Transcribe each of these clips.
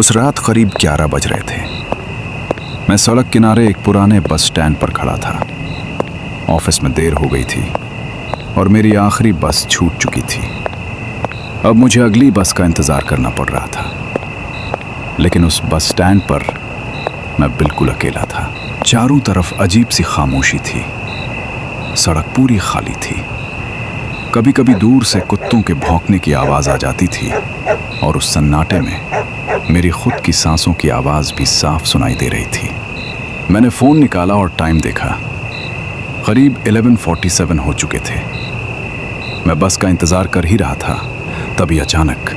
उस रात करीब 11 बज रहे थे। मैं सड़क किनारे एक पुराने बस स्टैंड पर खड़ा था। ऑफिस में देर हो गई थी और मेरी आखिरी बस छूट चुकी थी। अब मुझे अगली बस का इंतज़ार करना पड़ रहा था। लेकिन उस बस स्टैंड पर मैं बिल्कुल अकेला था। चारों तरफ अजीब सी खामोशी थी। सड़क पूरी खाली थी। कभी कभी दूर से कुत्तों के भौंकने की आवाज़ आ जाती थी और उस सन्नाटे में मेरी खुद की सांसों की आवाज़ भी साफ सुनाई दे रही थी। मैंने फ़ोन निकाला और टाइम देखा। करीब 11:47 हो चुके थे। मैं बस का इंतज़ार कर ही रहा था, तभी अचानक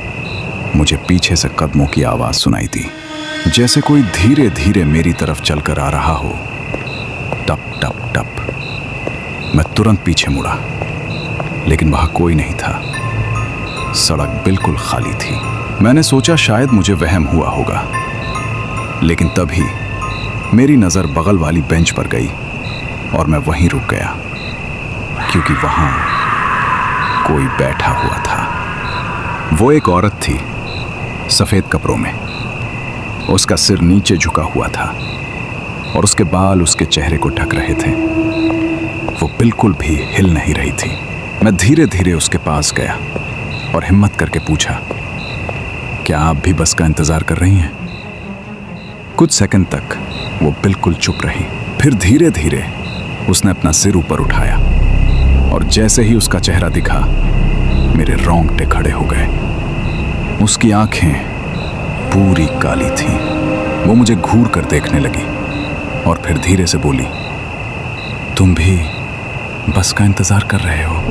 मुझे पीछे से कदमों की आवाज़ सुनाई दी, जैसे कोई धीरे धीरे मेरी तरफ चलकर आ रहा हो। टप टप टप। मैं तुरंत पीछे मुड़ा, लेकिन वहाँ कोई नहीं था। सड़क बिल्कुल खाली थी। मैंने सोचा शायद मुझे वहम हुआ होगा, लेकिन तभी मेरी नज़र बगल वाली बेंच पर गई और मैं वहीं रुक गया, क्योंकि वहाँ कोई बैठा हुआ था। वो एक औरत थी, सफ़ेद कपड़ों में। उसका सिर नीचे झुका हुआ था और उसके बाल उसके चेहरे को ढक रहे थे। वो बिल्कुल भी हिल नहीं रही थी। मैं धीरे धीरे उसके पास गया और हिम्मत करके पूछा, क्या आप भी बस का इंतज़ार कर रही हैं? कुछ सेकंड तक वो बिल्कुल चुप रही। फिर धीरे धीरे उसने अपना सिर ऊपर उठाया और जैसे ही उसका चेहरा दिखा, मेरे रोंगटे खड़े हो गए। उसकी आंखें पूरी काली थीं। वो मुझे घूर कर देखने लगी और फिर धीरे से बोली, तुम भी बस का इंतज़ार कर रहे हो?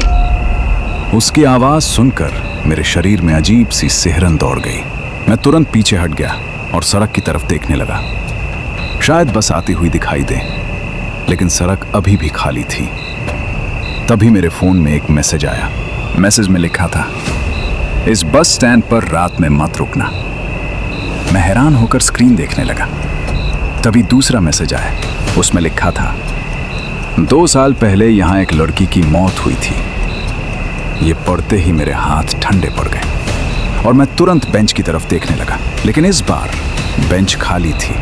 उसकी आवाज़ सुनकर मेरे शरीर में अजीब सी सिहरन दौड़ गई। मैं तुरंत पीछे हट गया और सड़क की तरफ देखने लगा। शायद बस आती हुई दिखाई दे, लेकिन सड़क अभी भी खाली थी। तभी मेरे फ़ोन में एक मैसेज आया। मैसेज में लिखा था, इस बस स्टैंड पर रात में मत रुकना। मैं हैरान होकर स्क्रीन देखने लगा। तभी दूसरा मैसेज आया। उसमें लिखा था, 2 साल पहले यहाँ एक लड़की की मौत हुई थी। ये पढ़ते ही मेरे हाथ ठंडे पड़ गए और मैं तुरंत बेंच की तरफ देखने लगा, लेकिन इस बार बेंच खाली थी।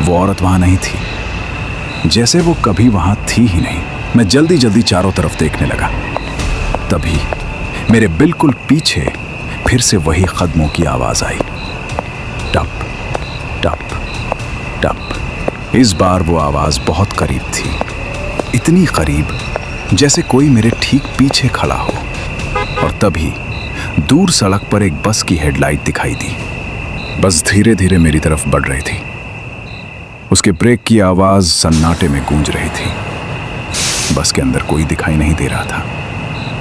वो औरत वहाँ नहीं थी, जैसे वो कभी वहाँ थी ही नहीं। मैं जल्दी जल्दी चारों तरफ देखने लगा। तभी मेरे बिल्कुल पीछे फिर से वही कदमों की आवाज़ आई। टप टप टप। इस बार वो आवाज़ बहुत करीब थी, इतनी करीब जैसे कोई मेरे ठीक पीछे खड़ा हो। और तभी दूर सड़क पर एक बस की हेडलाइट दिखाई दी। बस धीरे धीरे मेरी तरफ बढ़ रही थी। उसके ब्रेक की आवाज़ सन्नाटे में गूंज रही थी। बस के अंदर कोई दिखाई नहीं दे रहा था।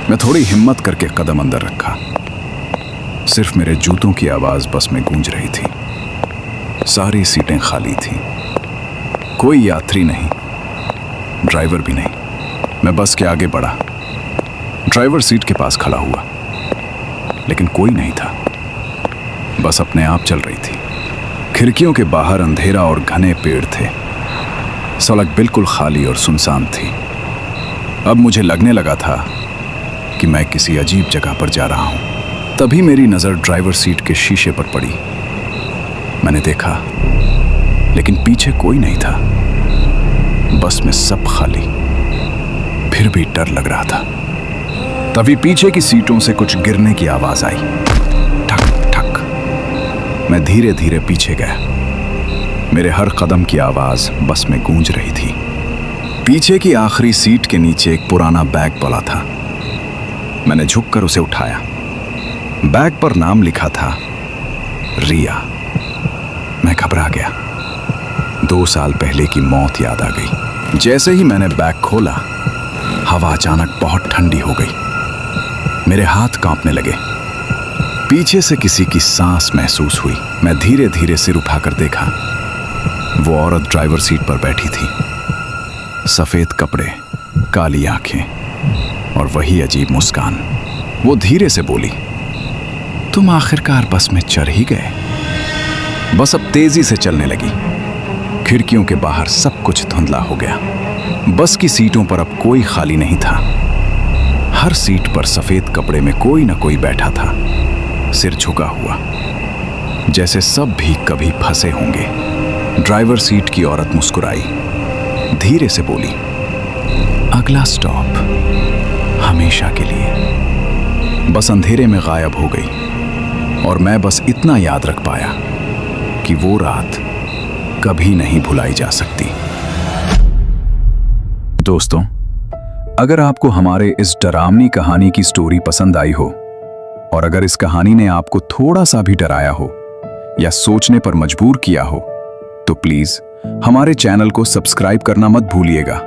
मैं थोड़ी हिम्मत करके कदम अंदर रखा। सिर्फ मेरे जूतों की आवाज़ बस में गूंज रही थी। सारी सीटें खाली थीं। कोई यात्री नहीं, ड्राइवर भी नहीं। मैं बस के आगे बढ़ा। ड्राइवर सीट के पास खड़ा हुआ, लेकिन कोई नहीं था। बस अपने आप चल रही थी। खिड़कियों के बाहर अंधेरा और घने पेड़ थे। सड़क बिल्कुल खाली और सुनसान थी। अब मुझे लगने लगा था कि मैं किसी अजीब जगह पर जा रहा हूं। तभी मेरी नज़र ड्राइवर सीट के शीशे पर पड़ी। मैंने देखा, लेकिन पीछे कोई नहीं था। बस में सब खाली। फिर भी डर लग रहा था। तभी पीछे की सीटों से कुछ गिरने की आवाज आई। ठक ठक। मैं धीरे धीरे पीछे गया। मेरे हर कदम की आवाज बस में गूंज रही थी। पीछे की आखिरी सीट के नीचे एक पुराना बैग पड़ा था। मैंने झुककर उसे उठाया। बैग पर नाम लिखा था, रिया। मैं घबरा गया। 2 साल पहले की मौत याद आ गई। जैसे ही मैंने बैग खोला, हवा अचानक बहुत ठंडी हो गई। मेरे हाथ कांपने लगे। पीछे से किसी की सांस महसूस हुई। मैं धीरे धीरे सिर उठाकर देखा। वो औरत ड्राइवर सीट पर बैठी थी। सफ़ेद कपड़े, काली आंखें और वही अजीब मुस्कान। वो धीरे से बोली, तुम आखिरकार बस में चढ़ ही गए। बस अब तेजी से चलने लगी। खिड़कियों के बाहर सब कुछ धुंधला हो गया। बस की सीटों पर अब कोई खाली नहीं था। हर सीट पर सफ़ेद कपड़े में कोई न कोई बैठा था, सिर झुका हुआ। जैसे सब भी कभी फंसे होंगे। ड्राइवर सीट की औरत मुस्कुराई, धीरे से बोली, अगला स्टॉप हमेशा के लिए। बस अंधेरे में गायब हो गई और मैं बस इतना याद रख पाया कि वो रात कभी नहीं भुलाई जा सकती। दोस्तों, अगर आपको हमारे इस डरावनी कहानी की स्टोरी पसंद आई हो और अगर इस कहानी ने आपको थोड़ा सा भी डराया हो या सोचने पर मजबूर किया हो, तो प्लीज हमारे चैनल को सब्सक्राइब करना मत भूलिएगा,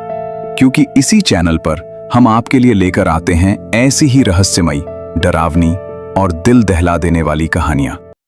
क्योंकि इसी चैनल पर हम आपके लिए लेकर आते हैं ऐसी ही रहस्यमयी, डरावनी और दिल दहला देने वाली कहानियां।